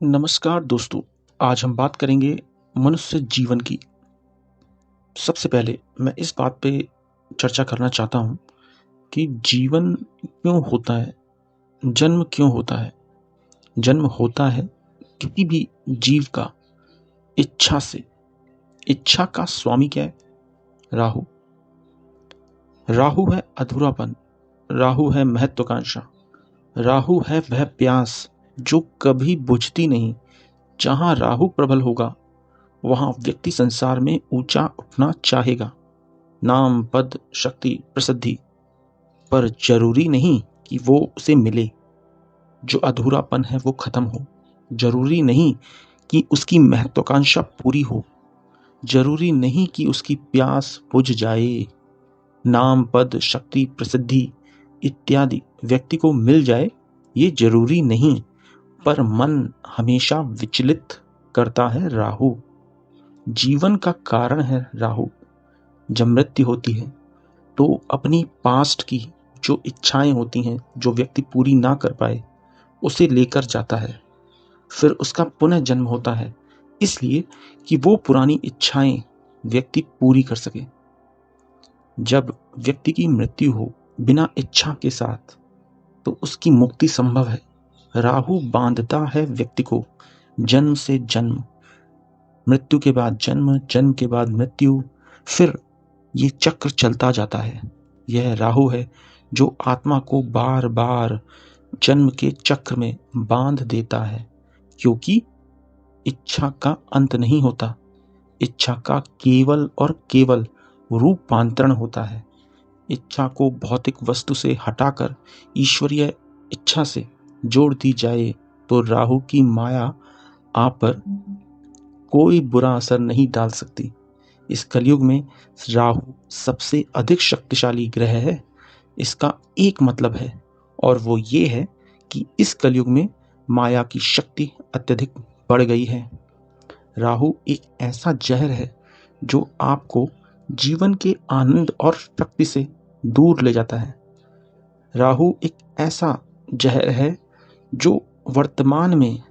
नमस्कार दोस्तों, आज हम बात करेंगे मनुष्य जीवन की। सबसे पहले मैं इस बात पे चर्चा करना चाहता हूँ कि जीवन क्यों होता है, जन्म क्यों होता है। जन्म होता है किसी भी जीव का इच्छा से। इच्छा का स्वामी क्या है? राहु। राहु है अधूरापन, राहु है महत्वाकांक्षा, राहु है वह प्यास जो कभी बुझती नहीं। जहाँ राहु प्रबल होगा वहां व्यक्ति संसार में ऊंचा उठना चाहेगा, नाम, पद, शक्ति, प्रसिद्धि, पर जरूरी नहीं कि वो उसे मिले। जो अधूरापन है वो खत्म हो। जरूरी नहीं कि उसकी महत्वाकांक्षा पूरी हो। जरूरी नहीं कि उसकी प्यास बुझ जाए। नाम, पद, शक्ति, प्रसिद्धि इत्यादि व्यक्ति को मिल जाए, ये जरूरी नहीं। पर मन हमेशा विचलित करता है राहु। जीवन का कारण है राहु। जब मृत्यु होती है तो अपनी पास्ट की जो इच्छाएं होती हैं, जो व्यक्ति पूरी ना कर पाए, उसे लेकर जाता है। फिर उसका पुनः जन्म होता है, इसलिए कि वो पुरानी इच्छाएं व्यक्ति पूरी कर सके। जब व्यक्ति की मृत्यु हो बिना इच्छा के साथ, तो उसकी मुक्ति संभव है। राहु बांधता है व्यक्ति को जन्म से जन्म, मृत्यु के बाद जन्म, जन्म के बाद मृत्यु, फिर ये चक्र चलता जाता है। यह राहु है जो आत्मा को बार बार जन्म के चक्र में बांध देता है, क्योंकि इच्छा का अंत नहीं होता। इच्छा का केवल और केवल रूपांतरण होता है। इच्छा को भौतिक वस्तु से हटाकर ईश्वरीय इच्छा से जोड़ दी जाए तो राहु की माया आप पर कोई बुरा असर नहीं डाल सकती। इस कलयुग में राहु सबसे अधिक शक्तिशाली ग्रह है। इसका एक मतलब है, और वो ये है कि इस कलयुग में माया की शक्ति अत्यधिक बढ़ गई है। राहु एक ऐसा जहर है जो आपको जीवन के आनंद और शक्ति से दूर ले जाता है। राहु एक ऐसा जहर है जो वर्तमान में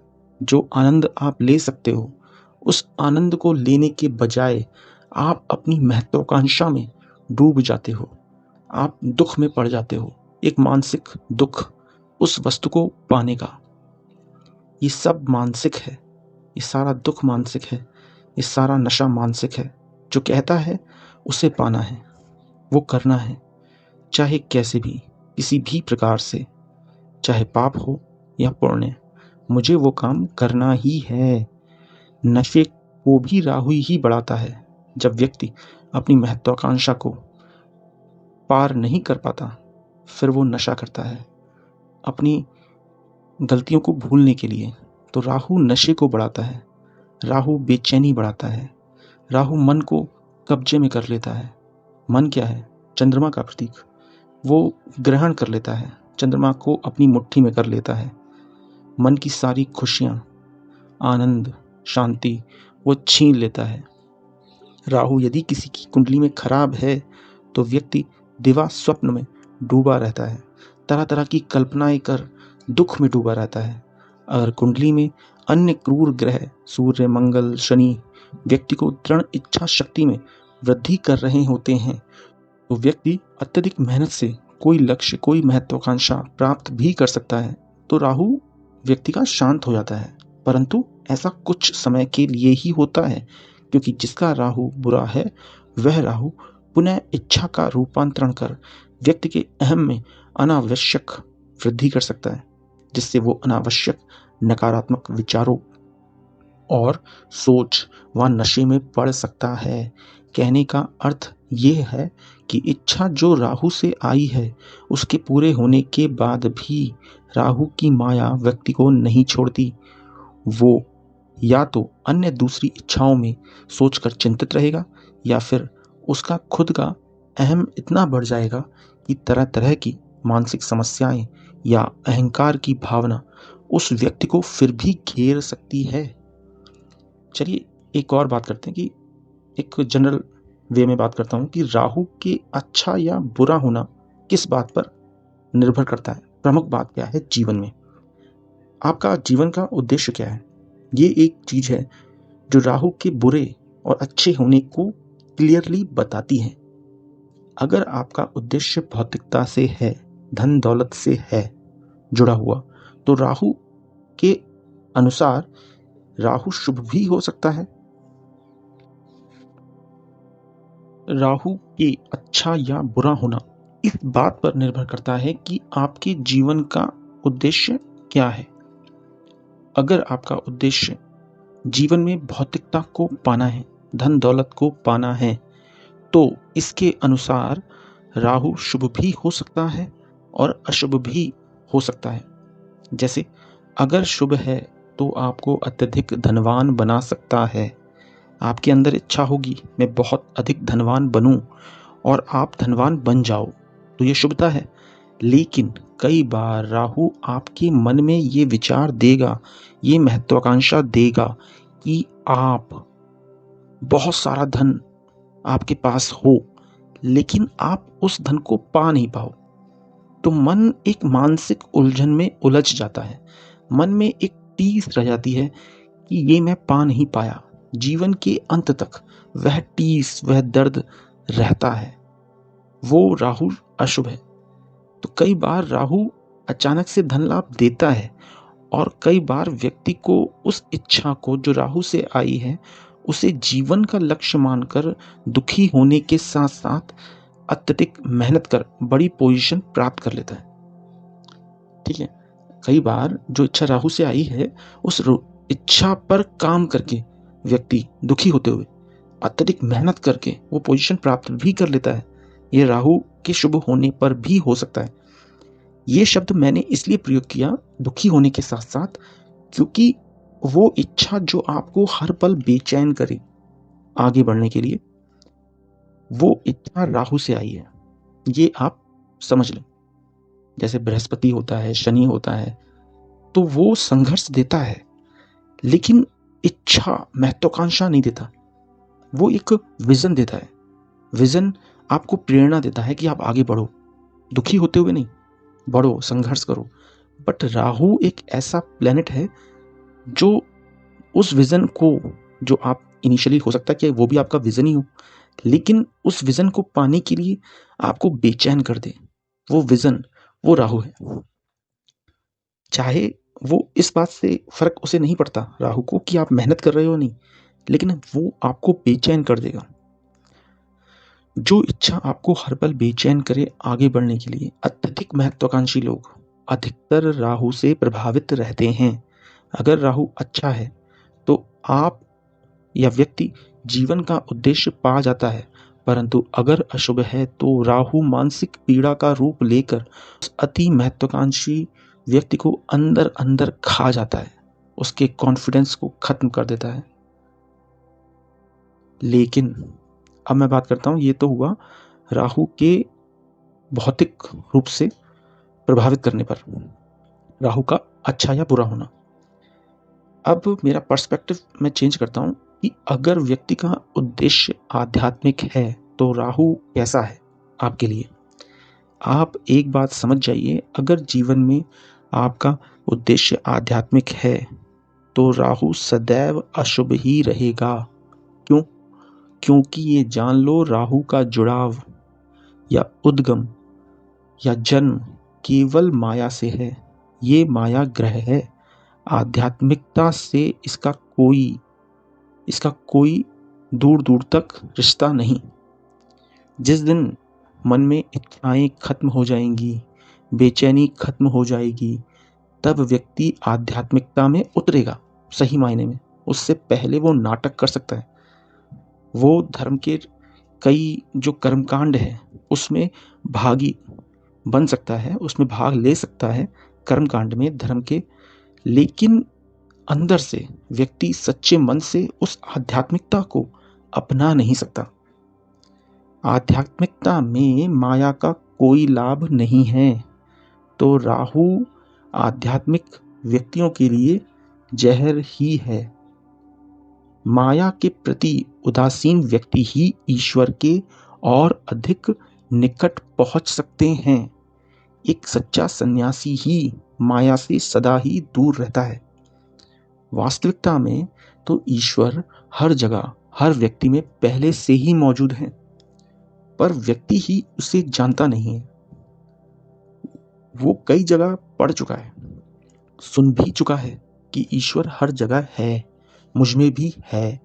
जो आनंद आप ले सकते हो, उस आनंद को लेने के बजाय आप अपनी महत्वाकांक्षा में डूब जाते हो। आप दुख में पड़ जाते हो, एक मानसिक दुख उस वस्तु को पाने का। ये सब मानसिक है, ये सारा दुख मानसिक है, ये सारा नशा मानसिक है। जो कहता है उसे पाना है, वो करना है, चाहे कैसे भी, किसी भी प्रकार से, चाहे पाप हो या पुण्य, मुझे वो काम करना ही है। नशे को भी राहु ही बढ़ाता है। जब व्यक्ति अपनी महत्वाकांक्षा को पार नहीं कर पाता, फिर वो नशा करता है अपनी गलतियों को भूलने के लिए। तो राहु नशे को बढ़ाता है, राहु बेचैनी बढ़ाता है, राहु मन को कब्जे में कर लेता है। मन क्या है? चंद्रमा का प्रतीक। वो ग्रहण कर लेता है, चंद्रमा को अपनी मुट्ठी में कर लेता है। मन की सारी खुशियां, आनंद, शांति वो छीन लेता है। राहु यदि किसी की कुंडली में खराब है तो व्यक्ति दिवा स्वप्न में डूबा रहता है, तरह तरह की कल्पनाएं कर दुख में डूबा रहता है। अगर कुंडली में अन्य क्रूर ग्रह सूर्य, मंगल, शनि व्यक्ति को दृढ़ इच्छा शक्ति में वृद्धि कर रहे होते हैं, तो व्यक्ति अत्यधिक मेहनत से कोई लक्ष्य, कोई महत्वाकांक्षा प्राप्त भी कर सकता है। तो राहु व्यक्ति का शांत हो जाता है, परंतु ऐसा कुछ समय के लिए ही होता है, क्योंकि जिसका राहु बुरा है वह राहु पुनः इच्छा का रूपांतरण कर व्यक्ति के अहम में अनावश्यक वृद्धि कर सकता है, जिससे वो अनावश्यक नकारात्मक विचारों और सोच व नशे में पड़ सकता है। कहने का अर्थ ये है कि इच्छा जो राहु से आई है, उसके पूरे होने के बाद भी राहु की माया व्यक्ति को नहीं छोड़ती। वो या तो अन्य दूसरी इच्छाओं में सोचकर चिंतित रहेगा, या फिर उसका खुद का अहम इतना बढ़ जाएगा कि तरह तरह की मानसिक समस्याएं या अहंकार की भावना उस व्यक्ति को फिर भी घेर सकती है। चलिए एक और बात करते हैं कि एक जनरल वे में बात करता हूं कि राहु के अच्छा या बुरा होना किस बात पर निर्भर करता है। प्रमुख बात क्या है जीवन में? आपका जीवन का उद्देश्य क्या है? ये एक चीज है जो राहु के बुरे और अच्छे होने को क्लियरली बताती है। अगर आपका उद्देश्य भौतिकता से है, धन दौलत से है जुड़ा हुआ, तो राहु के अनुसार राहु शुभ भी हो सकता है। राहु के अच्छा या बुरा होना इस बात पर निर्भर करता है कि आपके जीवन का उद्देश्य क्या है। अगर आपका उद्देश्य जीवन में भौतिकता को पाना है, धन दौलत को पाना है, तो इसके अनुसार राहु शुभ भी हो सकता है और अशुभ भी हो सकता है। जैसे अगर शुभ है तो आपको अत्यधिक धनवान बना सकता है। आपके अंदर इच्छा होगी मैं बहुत अधिक धनवान बनूं और आप धनवान बन जाओ, तो ये शुभता है। लेकिन कई बार राहु आपके मन में ये विचार देगा, ये महत्वाकांक्षा देगा कि आप बहुत सारा धन आपके पास हो, लेकिन आप उस धन को पा नहीं पाओ। तो मन एक मानसिक उलझन में उलझ जाता है। मन में एक टीस रह जाती है कि ये मैं पा नहीं पाया। जीवन के अंत तक वह टीस, वह दर्द रहता है। वो राहु अशुभ है। तो कई बार राहु अचानक से धन लाभ देता है और कई बार व्यक्ति को उस इच्छा को जो राहु से आई है उसे जीवन का लक्ष्य मानकर दुखी होने के साथ साथ अत्यधिक मेहनत कर बड़ी पोजीशन प्राप्त कर लेता है। ठीक है, कई बार जो इच्छा राहु से आई है उस इच्छा पर काम करके व्यक्ति दुखी होते हुए अत्यधिक मेहनत करके वो पोजीशन प्राप्त भी कर लेता है। ये राहु के शुभ होने पर भी हो सकता है। ये शब्द मैंने इसलिए प्रयोग किया दुखी होने के साथ साथ, क्योंकि वो इच्छा जो आपको हर पल बेचैन करे आगे बढ़ने के लिए, वो इच्छा राहु से आई है। ये आप समझ लें। जैसे बृहस्पति होता है, शनि होता है, तो वो संघर्ष देता है लेकिन इच्छा, महत्वाकांक्षा नहीं देता। वो एक विजन देता है। विजन आपको प्रेरणा देता है कि आप आगे बढ़ो, दुखी होते हुए नहीं, बढ़ो, संघर्ष करो। बट राहु एक ऐसा प्लेनेट है जो उस विजन को, जो आप इनिशियली हो सकता है कि वो भी आपका विजन ही हो, लेकिन उस विजन को पाने के लिए आपको बेचैन कर दे। वो विजन, वो राहु है। चाहे वो इस बात से फर्क उसे नहीं पड़ता राहु को कि आप मेहनत कर रहे हो नहीं, लेकिन वो आपको बेचैन कर देगा। जो इच्छा आपको हर पल बेचैन करे आगे बढ़ने के लिए, अत्यधिक महत्वाकांक्षी लोग अधिकतर राहु से प्रभावित रहते हैं। अगर राहु अच्छा है तो आप या व्यक्ति जीवन का उद्देश्य पा जाता है, परंतु अगर अशुभ है तो राहु मानसिक पीड़ा का रूप लेकर उस अति महत्वाकांक्षी व्यक्ति को अंदर अंदर खा जाता है, उसके कॉन्फिडेंस को खत्म कर देता है। लेकिन अब मैं बात करता हूं, ये तो हुआ राहु के भौतिक रूप से प्रभावित करने पर, राहु का अच्छा या बुरा होना। अब मेरा पर्सपेक्टिव मैं चेंज करता हूं कि अगर व्यक्ति का उद्देश्य आध्यात्मिक है तो राहु कैसा है आपके लिए। आप एक बात समझ जाइए, अगर जीवन में आपका उद्देश्य आध्यात्मिक है तो राहु सदैव अशुभ ही रहेगा। क्यों? क्योंकि ये जान लो, राहु का जुड़ाव या उद्गम या जन्म केवल माया से है। ये माया ग्रह है। आध्यात्मिकता से इसका कोई दूर दूर तक रिश्ता नहीं। जिस दिन मन में इच्छाएं खत्म हो जाएंगी, बेचैनी खत्म हो जाएगी, तब व्यक्ति आध्यात्मिकता में उतरेगा सही मायने में। उससे पहले वो नाटक कर सकता है। वो धर्म के कई जो कर्मकांड है उसमें भागी बन सकता है, उसमें भाग ले सकता है कर्मकांड में धर्म के, लेकिन अंदर से व्यक्ति सच्चे मन से उस आध्यात्मिकता को अपना नहीं सकता। आध्यात्मिकता में माया का कोई लाभ नहीं है। तो राहु आध्यात्मिक व्यक्तियों के लिए जहर ही है। माया के प्रति उदासीन व्यक्ति ही ईश्वर के और अधिक निकट पहुंच सकते हैं। एक सच्चा सन्यासी ही माया से सदा ही दूर रहता है। वास्तविकता में तो ईश्वर हर जगह हर व्यक्ति में पहले से ही मौजूद है, पर व्यक्ति ही उसे जानता नहीं है। वो कई जगह पढ़ चुका है, सुन भी चुका है कि ईश्वर हर जगह है, मुझ में भी है,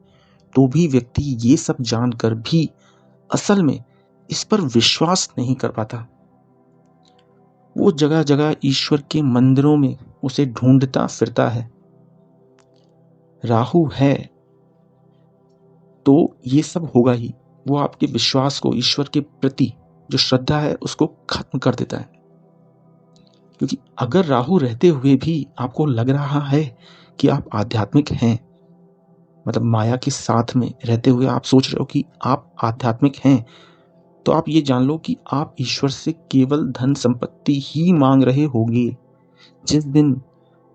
तो भी व्यक्ति ये सब जानकर भी असल में इस पर विश्वास नहीं कर पाता। वो जगह जगह ईश्वर के मंदिरों में उसे ढूंढता फिरता है। राहु है तो ये सब होगा ही। वो आपके विश्वास को, ईश्वर के प्रति जो श्रद्धा है, उसको खत्म कर देता है। क्योंकि अगर राहु रहते हुए भी आपको लग रहा है कि आप आध्यात्मिक हैं, मतलब माया के साथ में रहते हुए आप सोच रहे हो कि आप आध्यात्मिक हैं, तो आप ये जान लो कि आप ईश्वर से केवल धन संपत्ति ही मांग रहे होगे। जिस दिन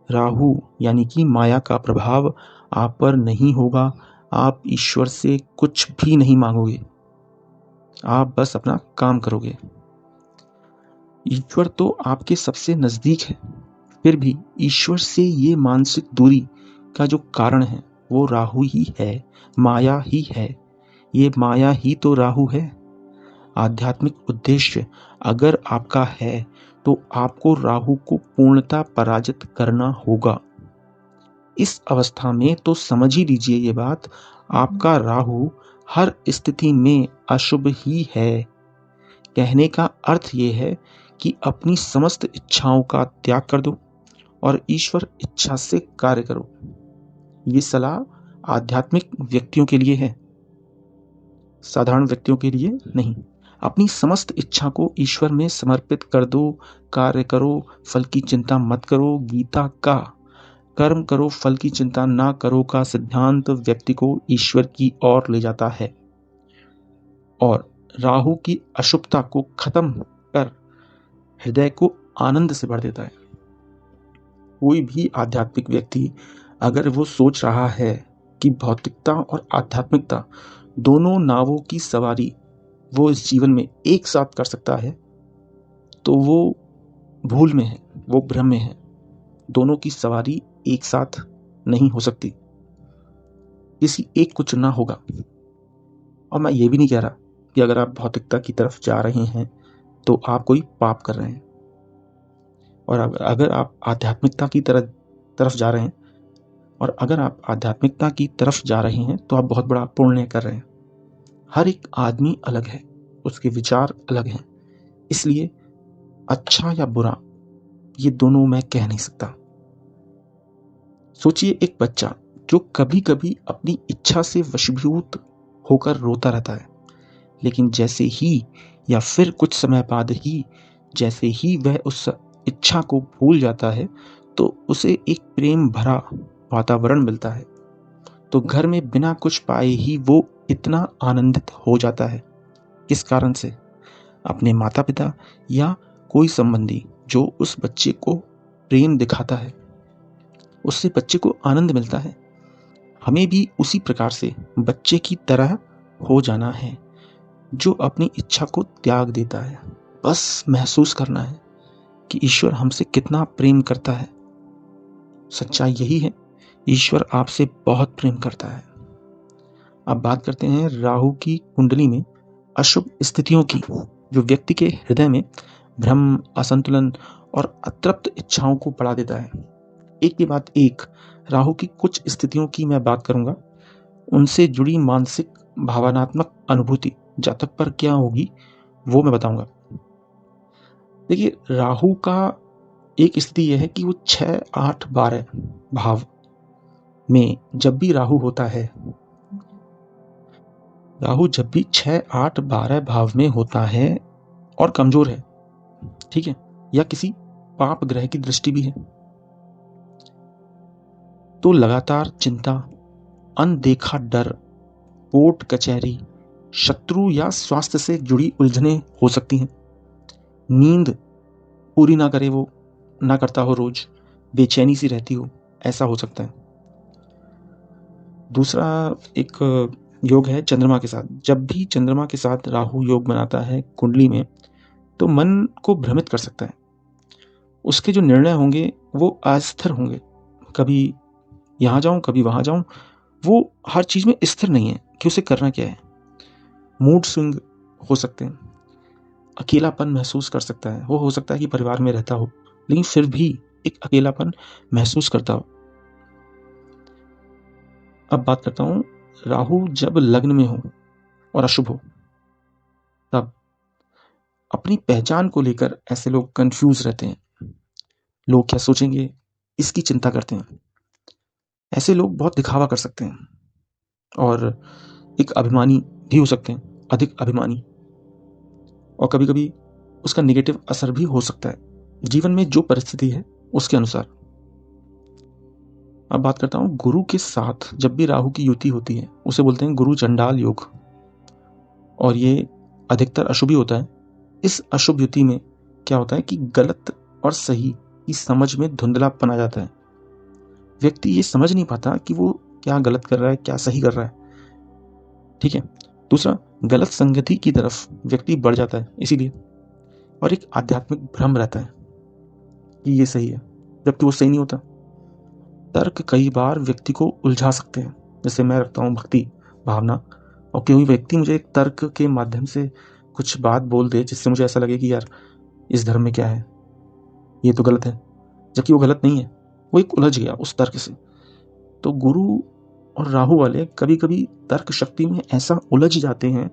राहु यानी कि माया का प्रभाव आप पर नहीं होगा, आप ईश्वर से कुछ भी नहीं मांगोगे, आप बस अपना काम करोगे। ईश्वर तो आपके सबसे नजदीक है, फिर भी ईश्वर से ये मानसिक दूरी का जो कारण है वो राहु ही है, माया ही है। ये माया ही तो राहु है। आध्यात्मिक उद्देश्य अगर आपका है तो आपको राहु को पूर्णतः पराजित करना होगा। इस अवस्था में तो समझ ही लीजिए ये बात, आपका राहु हर स्थिति में अशुभ ही है। कहने का अर्थ ये है कि अपनी समस्त इच्छाओं का त्याग कर दो और ईश्वर इच्छा से कार्य करो। ये सलाह आध्यात्मिक व्यक्तियों के लिए है, साधारण व्यक्तियों के लिए नहीं। अपनी समस्त इच्छा को ईश्वर में समर्पित कर दो, कार्य करो, फल की चिंता मत करो। गीता का कर्म करो फल की चिंता ना करो का सिद्धांत व्यक्ति को ईश्वर की ओर ले जाता है और राहु की अशुभता को खत्म कर हृदय को आनंद से भर देता है। कोई भी आध्यात्मिक व्यक्ति अगर वो सोच रहा है कि भौतिकता और आध्यात्मिकता दोनों नावों की सवारी वो इस जीवन में एक साथ कर सकता है, तो वो भूल में है, वो भ्रम में है। दोनों की सवारी एक साथ नहीं हो सकती, किसी एक को चुनना होगा। और मैं ये भी नहीं कह रहा कि अगर आप भौतिकता की तरफ जा रहे हैं तो आप कोई पाप कर रहे हैं, और अगर आप आध्यात्मिकता की तरफ जा रहे हैं और अगर आप आध्यात्मिकता की तरफ जा रहे हैं तो आप बहुत बड़ा पुण्य कर रहे हैं। हर एक आदमी अलग है, उसके विचार अलग हैं, इसलिए अच्छा या बुरा ये दोनों मैं कह नहीं सकता। सोचिए एक बच्चा जो कभी कभी अपनी इच्छा से वशीभूत होकर रोता रहता है, लेकिन जैसे ही या फिर कुछ समय बाद ही जैसे ही वह उस इच्छा को भूल जाता है तो उसे एक प्रेम भरा वातावरण मिलता है, तो घर में बिना कुछ पाए ही वो इतना आनंदित हो जाता है। किस कारण से? अपने माता पिता या कोई संबंधी जो उस बच्चे को प्रेम दिखाता है, उससे बच्चे को आनंद मिलता है। हमें भी उसी प्रकार से बच्चे की तरह हो जाना है जो अपनी इच्छा को त्याग देता है। बस महसूस करना है कि ईश्वर हमसे कितना प्रेम करता है। सच्चाई यही है, ईश्वर आपसे बहुत प्रेम करता है। अब बात करते हैं राहु की कुंडली में अशुभ स्थितियों की, जो व्यक्ति के हृदय में भ्रम, असंतुलन और अतृप्त इच्छाओं को बढ़ा देता है। एक के बाद एक राहु की कुछ स्थितियों की मैं बात करूंगा, उनसे जुड़ी मानसिक भावनात्मक अनुभूति जातक पर क्या होगी वो मैं बताऊंगा। देखिए, राहु का एक स्थिति यह है कि वो 6, 8, 12 भाव में जब भी राहु होता है, राहु जब भी 6, 8, 12 भाव में होता है और कमजोर है, ठीक है, या किसी पाप ग्रह की दृष्टि भी है, तो लगातार चिंता, अनदेखा डर, कोर्ट कचहरी, शत्रु या स्वास्थ्य से जुड़ी उलझने हो सकती हैं। नींद पूरी ना करे, वो ना करता हो, रोज बेचैनी सी रहती हो, ऐसा हो सकता है। दूसरा एक योग है चंद्रमा के साथ। जब भी चंद्रमा के साथ राहु योग बनाता है कुंडली में, तो मन को भ्रमित कर सकता है। उसके जो निर्णय होंगे वो अस्थिर होंगे, कभी यहाँ जाऊँ, कभी वहाँ जाऊँ। वो हर चीज़ में स्थिर नहीं है कि उसे करना क्या है। मूड स्विंग हो सकते हैं, अकेलापन महसूस कर सकता है। वो हो सकता है कि परिवार में रहता हो, लेकिन फिर भी एक अकेलापन महसूस करता हो। अब बात करता हूँ, राहु जब लग्न में हो और अशुभ हो, तब अपनी पहचान को लेकर ऐसे लोग कंफ्यूज रहते हैं। लोग क्या सोचेंगे, इसकी चिंता करते हैं। ऐसे लोग बहुत दिखावा कर सकते हैं और एक अभिमानी भी हो सकते हैं, अधिक अभिमानी, और कभी कभी उसका नेगेटिव असर भी हो सकता है जीवन में जो परिस्थिति है उसके अनुसार। अब बात करता हूँ, गुरु के साथ जब भी राहु की युति होती है उसे बोलते हैं गुरु चंडाल योग, और ये अधिकतर अशुभ ही होता है। इस अशुभ युति में क्या होता है कि गलत और सही की समझ में धुंधलापन आ जाता है। व्यक्ति ये समझ नहीं पाता कि वो क्या गलत कर रहा है, क्या सही कर रहा है। ठीक है। दूसरा, गलत संगति की तरफ व्यक्ति बढ़ जाता है इसीलिए, और एक आध्यात्मिक भ्रम रहता है कि ये सही है, जबकि वो सही नहीं होता। तर्क कई बार व्यक्ति को उलझा सकते हैं। जैसे मैं रखता हूँ भक्ति भावना, और कोई व्यक्ति मुझे एक तर्क के माध्यम से कुछ बात बोल दे जिससे मुझे ऐसा लगे कि यार इस धर्म में क्या है, ये तो गलत है, जबकि वो गलत नहीं है। वो एक उलझ गया उस तर्क से। तो गुरु और राहु वाले कभी कभी तर्क शक्ति में ऐसा उलझ जाते हैं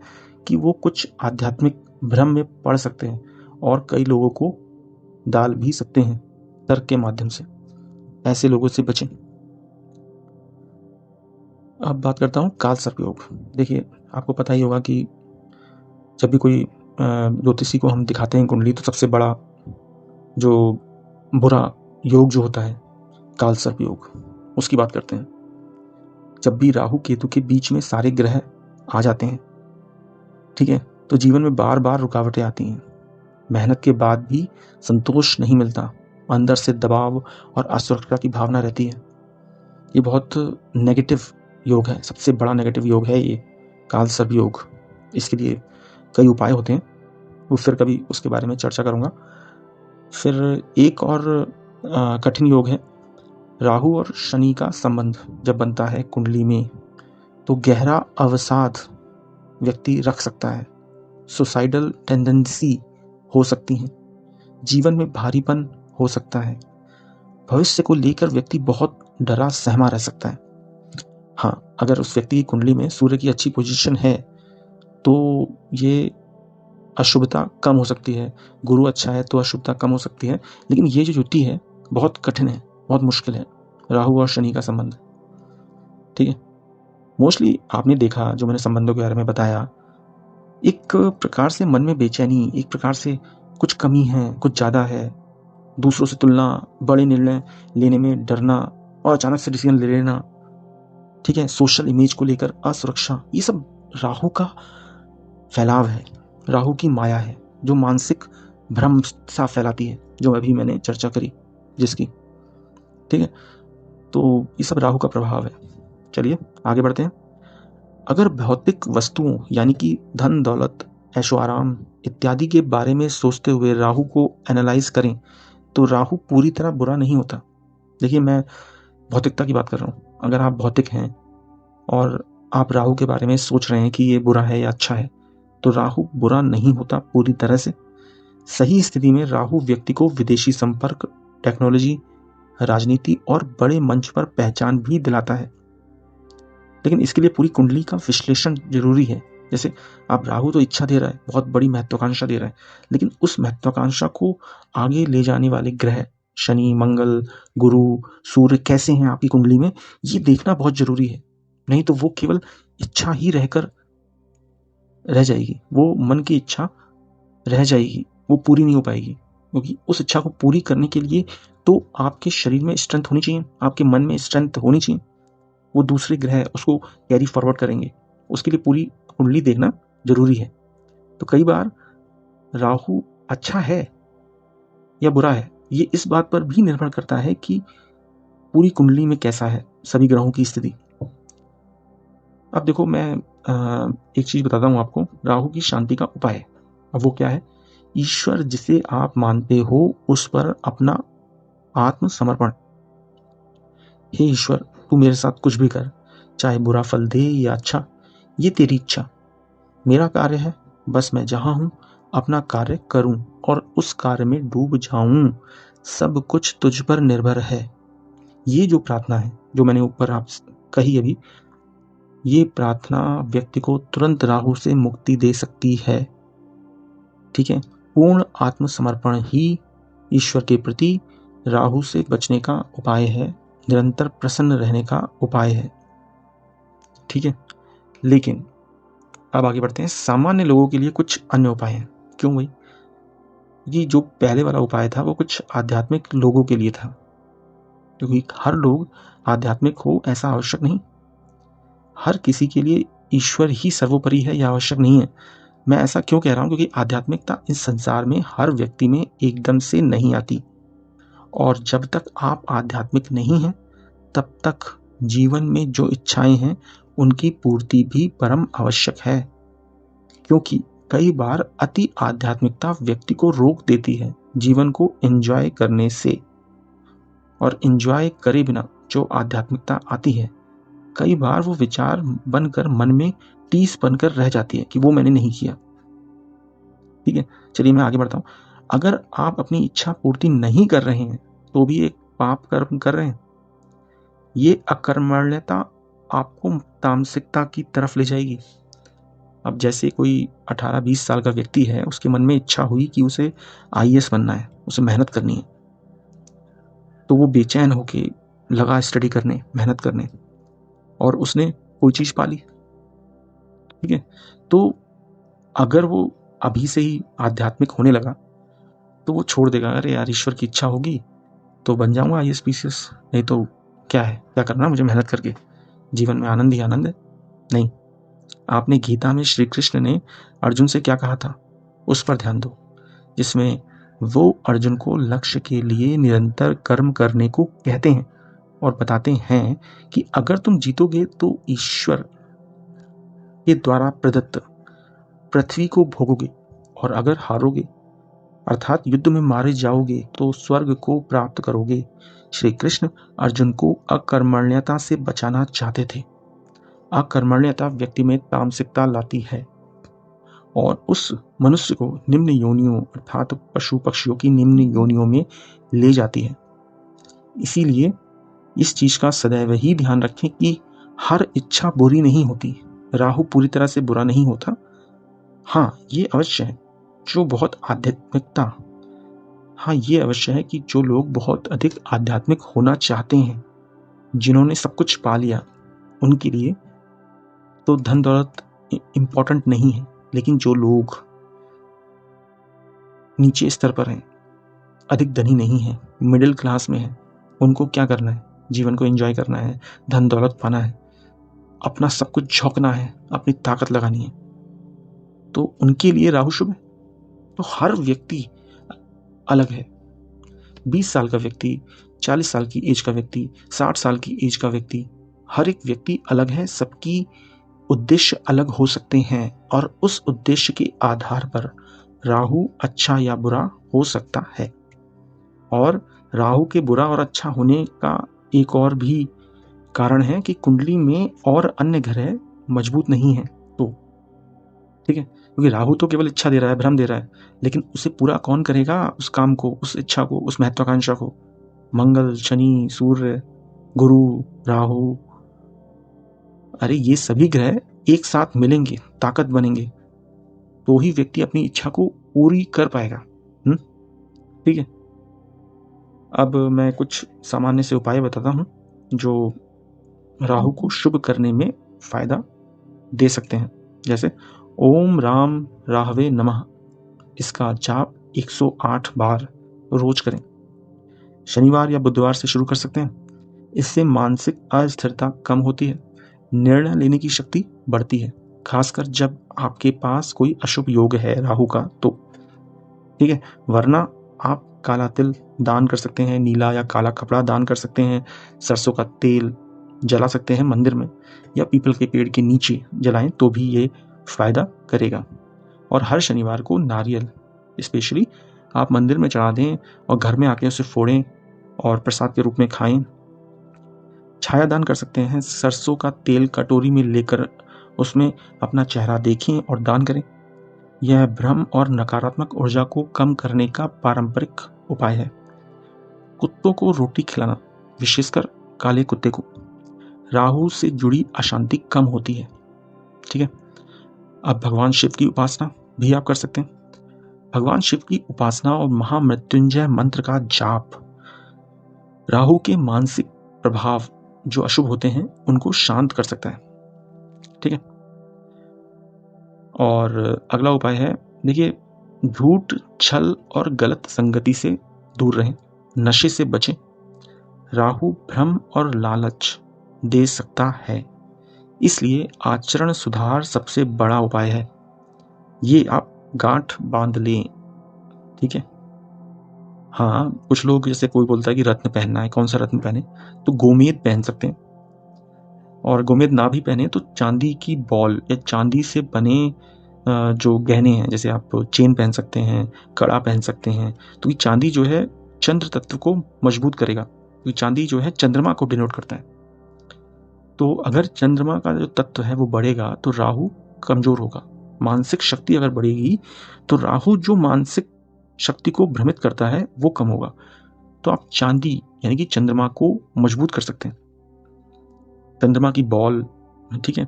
कि वो कुछ आध्यात्मिक भ्रम में पड़ सकते हैं और कई लोगों को डाल भी सकते हैं तर्क के माध्यम से। ऐसे लोगों से बचें। अब बात करता हूँ काल सर्प योग। देखिए, आपको पता ही होगा कि जब भी कोई ज्योतिषी को हम दिखाते हैं कुंडली, तो सबसे बड़ा जो बुरा योग जो होता है काल सर्प योग, उसकी बात करते हैं। जब भी राहु केतु के बीच में सारे ग्रह आ जाते हैं, ठीक है, तो जीवन में बार बार रुकावटें आती हैं। मेहनत के बाद भी संतोष नहीं मिलता, अंदर से दबाव और असुरक्षा की भावना रहती है। ये बहुत नेगेटिव योग है, सबसे बड़ा नेगेटिव योग है ये काल सर्प योग। इसके लिए कई उपाय होते हैं, वो फिर कभी उसके बारे में चर्चा करूंगा। फिर एक और कठिन योग है, राहु और शनि का संबंध जब बनता है कुंडली में, तो गहरा अवसाद व्यक्ति रख सकता है। सुसाइडल टेंडेंसी हो सकती है, जीवन में भारीपन हो सकता है, भविष्य को लेकर व्यक्ति बहुत डरा सहमा रह सकता है। हाँ, अगर उस व्यक्ति की कुंडली में सूर्य की अच्छी पोजीशन है तो ये अशुभता कम हो सकती है। गुरु अच्छा है तो अशुभता कम हो सकती है, लेकिन ये जो युति है बहुत कठिन है, बहुत मुश्किल है, राहु और शनि का संबंध। ठीक है। मोस्टली आपने देखा, जो मैंने संबंधों के बारे में बताया, एक प्रकार से मन में बेचैनी, एक प्रकार से कुछ कमी है, कुछ ज्यादा है, दूसरों से तुलना, बड़े निर्णय लेने में डरना और अचानक से डिसीजन ले लेना, ठीक है, सोशल इमेज को लेकर असुरक्षा, ये सब राहु का फैलाव है, राहु की माया है जो मानसिक भ्रम सा फैलाती है, जो अभी मैंने चर्चा करी जिसकी। ठीक है, तो ये सब राहु का प्रभाव है। चलिए आगे बढ़ते हैं। अगर भौतिक वस्तुओं यानी कि धन दौलत, ऐशो आराम इत्यादि के बारे में सोचते हुए राहु को एनालाइज करें तो राहु पूरी तरह बुरा नहीं होता। देखिए, मैं भौतिकता की बात कर रहा हूँ। अगर आप भौतिक हैं और आप राहु के बारे में सोच रहे हैं कि ये बुरा है या अच्छा है, तो राहु बुरा नहीं होता पूरी तरह से। सही स्थिति में राहु व्यक्ति को विदेशी संपर्क, टेक्नोलॉजी, राजनीति और बड़े मंच पर पहचान भी दिलाता है, लेकिन इसके लिए पूरी कुंडली का विश्लेषण जरूरी है। जैसे आप राहु तो इच्छा दे रहा है, बहुत बड़ी महत्वाकांक्षा दे रहा है, लेकिन उस महत्वाकांक्षा को आगे ले जाने वाले ग्रह शनि, मंगल, गुरु, सूर्य कैसे हैं आपकी कुंडली में, ये देखना बहुत जरूरी है। नहीं तो वो केवल इच्छा ही रहकर रह जाएगी, वो मन की इच्छा रह जाएगी, वो पूरी नहीं हो पाएगी। क्योंकि उस इच्छा को पूरी करने के लिए तो आपके शरीर में स्ट्रेंथ होनी चाहिए, आपके मन में स्ट्रेंथ होनी चाहिए। वो दूसरे ग्रह उसको कैरी फॉरवर्ड करेंगे, उसके लिए पूरी कुंडली देखना जरूरी है। तो कई बार राहु अच्छा है या बुरा है, ये इस बात पर भी निर्भर करता है कि पूरी कुंडली में कैसा है सभी ग्रहों की स्थिति। अब देखो, मैं एक चीज बताता हूं आपको, राहु की शांति का उपाय। अब वो क्या है? ईश्वर जिसे आप मानते हो उस पर अपना आत्मसमर्पण। हे ईश्वर, तू मेरे साथ कुछ भी कर, चाहे बुरा फल दे या अच्छा, ये तेरी इच्छा। मेरा कार्य है, बस मैं जहां हूं अपना कार्य करूं और उस कार्य में डूब जाऊं। सब कुछ तुझ पर निर्भर है। ये जो प्रार्थना है, जो मैंने ऊपर आप कही अभी, ये प्रार्थना व्यक्ति को तुरंत राहु से मुक्ति दे सकती है। ठीक है, पूर्ण आत्मसमर्पण ही ईश्वर के प्रति राहु से बचने का उपाय है, निरंतर प्रसन्न रहने का उपाय है। ठीक है, लेकिन अब आगे बढ़ते हैं। सामान्य लोगों के लिए कुछ अन्य उपाय हैं। क्यों भाई? ये जो पहले वाला उपाय था वो कुछ आध्यात्मिक लोगों के लिए था, क्योंकि हर लोग आध्यात्मिक हो ऐसा आवश्यक नहीं। हर किसी के लिए ईश्वर ही सर्वोपरि है यह आवश्यक नहीं है। मैं ऐसा क्यों कह रहा हूं? क्योंकि आध्यात्मिकता इस संसार में हर व्यक्ति में एकदम से नहीं आती, और जब तक आप आध्यात्मिक नहीं हैं तब तक जीवन में जो इच्छाएं हैं उनकी पूर्ति भी परम आवश्यक है। क्योंकि कई बार अति आध्यात्मिकता व्यक्ति को रोक देती है जीवन को एंजॉय करने से, और एंजॉय करे बिना जो आध्यात्मिकता आती है, कई बार वो विचार बनकर मन में टीस बनकर रह जाती है कि वो मैंने नहीं किया। ठीक है, चलिए मैं आगे बढ़ता हूं। अगर आप अपनी इच्छा पूर्ति नहीं कर रहे हैं तो भी एक पाप कर्म कर रहे हैं। ये अकर्मण्यता आपको तामसिकता की तरफ ले जाएगी। अब जैसे कोई 18-20 साल का व्यक्ति है, उसके मन में इच्छा हुई कि उसे आईएएस बनना है, उसे मेहनत करनी है, तो वो बेचैन होके लगा स्टडी करने, मेहनत करने, और उसने कोई चीज पाली। ठीक है, तो अगर वो अभी से ही आध्यात्मिक होने लगा तो वो छोड़ देगा, अरे यार ईश्वर की इच्छा होगी तो बन जाऊंगा आईएएस पीसीएस, नहीं तो क्या है, क्या करना मुझे मेहनत करके, जीवन में आनंद ही आनंद है। नहीं, आपने गीता में श्री कृष्ण ने अर्जुन से क्या कहा था उस पर ध्यान दो, जिसमें वो अर्जुन को लक्ष्य के लिए निरंतर कर्म करने को कहते हैं और बताते हैं कि अगर तुम जीतोगे तो ईश्वर के द्वारा प्रदत्त पृथ्वी को भोगोगे, और अगर हारोगे अर्थात युद्ध में मारे जाओगे तो स्वर्ग को प्राप्त करोगे। श्री कृष्ण अर्जुन को अकर्मण्यता से बचाना चाहते थे। अकर्मण्यता व्यक्ति में तामसिकता लाती है और उस मनुष्य को निम्न योनियों अर्थात पशु पक्षियों की निम्न योनियों में ले जाती है। इसीलिए इस चीज का सदैव ही ध्यान रखें कि हर इच्छा बुरी नहीं होती, राहु पूरी तरह से बुरा नहीं होता। हाँ, ये अवश्य है जो बहुत आध्यात्मिकता, हाँ ये अवश्य है कि जो लोग बहुत अधिक आध्यात्मिक होना चाहते हैं, जिन्होंने सब कुछ पा लिया, उनके लिए तो धन दौलत इंपॉर्टेंट नहीं है। लेकिन जो लोग नीचे स्तर पर हैं, अधिक धनी नहीं है, मिडिल क्लास में है, उनको क्या करना है? जीवन को एंजॉय करना है, धन दौलत पाना है, अपना सब कुछ झोंकना है, अपनी ताकत लगानी है, तो उनके लिए राहु शुभ है। तो हर व्यक्ति अलग है। 20 साल का व्यक्ति, 40 साल की एज का व्यक्ति, 60 साल की एज का व्यक्ति, हर एक व्यक्ति अलग है। सबकी उद्देश्य अलग हो सकते हैं और उस उद्देश्य के आधार पर राहु अच्छा या बुरा हो सकता है। और राहु के बुरा और अच्छा होने का एक और भी कारण है कि कुंडली में और अन्य ग्रह मजबूत नहीं है। तो ठीक है, क्योंकि राहु तो केवल इच्छा दे रहा है, भ्रम दे रहा है, लेकिन उसे पूरा कौन करेगा? उस काम को, उस इच्छा को, उस महत्वाकांक्षा को? मंगल, शनि, सूर्य, गुरु, राहु, अरे ये सभी ग्रह एक साथ मिलेंगे, ताकत बनेंगे, तो ही व्यक्ति अपनी इच्छा को पूरी कर पाएगा। ठीक है, अब मैं कुछ सामान्य से उपाय बताता हूं जो राहु को शुभ करने में फायदा दे सकते हैं। जैसे ओम राम राहवे नमः, इसका जाप 108 बार रोज करें। शनिवार या बुधवार से शुरू कर सकते हैं। इससे मानसिक अस्थिरता कम होती है, निर्णय लेने की शक्ति बढ़ती है, खासकर जब आपके पास कोई अशुभ योग है राहु का तो। ठीक है, वरना आप काला तिल दान कर सकते हैं, नीला या काला कपड़ा दान कर सकते हैं, सरसों का तेल जला सकते हैं मंदिर में, या पीपल के पेड़ के नीचे जलाएं तो भी ये फायदा करेगा। और हर शनिवार को नारियल स्पेशली आप मंदिर में चढ़ा दें और घर में आके उसे फोड़ें और प्रसाद के रूप में खाएं। छाया दान कर सकते हैं। सरसों का तेल कटोरी में लेकर उसमें अपना चेहरा देखें और दान करें। यह भ्रम और नकारात्मक ऊर्जा को कम करने का पारंपरिक उपाय है। कुत्तों को रोटी खिलाना, विशेषकर काले कुत्ते को, राहु से जुड़ी अशांति कम होती है। ठीक है। अब भगवान शिव की उपासना भी आप कर सकते हैं। भगवान शिव की उपासना और महामृत्युंजय मंत्र का जाप राहु के मानसिक प्रभाव जो अशुभ होते हैं उनको शांत कर सकता है। ठीक है। और अगला उपाय है, देखिए, झूठ, छल और गलत संगति से दूर रहें, नशे से बचें। राहु भ्रम और लालच दे सकता है, इसलिए आचरण सुधार सबसे बड़ा उपाय है। ये आप गांठ बांध लें। ठीक है। हाँ, कुछ लोग, जैसे कोई बोलता है कि रत्न पहनना है, कौन सा रत्न पहने, तो गोमेद पहन सकते हैं। और गोमेद ना भी पहने तो चांदी की बॉल या चांदी से बने जो गहने हैं, जैसे आप चेन पहन सकते हैं, कड़ा पहन सकते हैं। तो ये चांदी जो है चंद्र तत्व को मजबूत करेगा। तो चांदी जो है चंद्रमा को डिनोट करता है। तो अगर चंद्रमा का जो तत्व है वो बढ़ेगा तो राहु कमजोर होगा। मानसिक शक्ति अगर बढ़ेगी तो राहु जो मानसिक शक्ति को भ्रमित करता है वो कम होगा। तो आप चांदी यानी कि चंद्रमा को मजबूत कर सकते हैं। चंद्रमा की बॉल, ठीक है,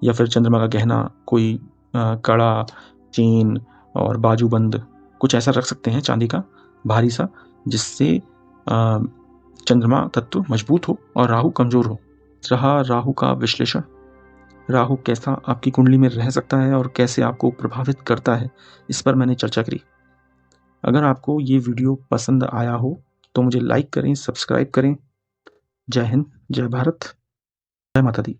या फिर चंद्रमा का गहना, कोई कड़ा, चेन और बाजूबंद, कुछ ऐसा रख सकते हैं चांदी का भारी सा, जिससे चंद्रमा तत्व मजबूत हो और राहु कमजोर हो। रहा राहु का विश्लेषण, राहु कैसा आपकी कुंडली में रह सकता है और कैसे आपको प्रभावित करता है, इस पर मैंने चर्चा करी। अगर आपको ये वीडियो पसंद आया हो तो मुझे लाइक करें, सब्सक्राइब करें। जय हिंद, जय भारत, जय माता दी।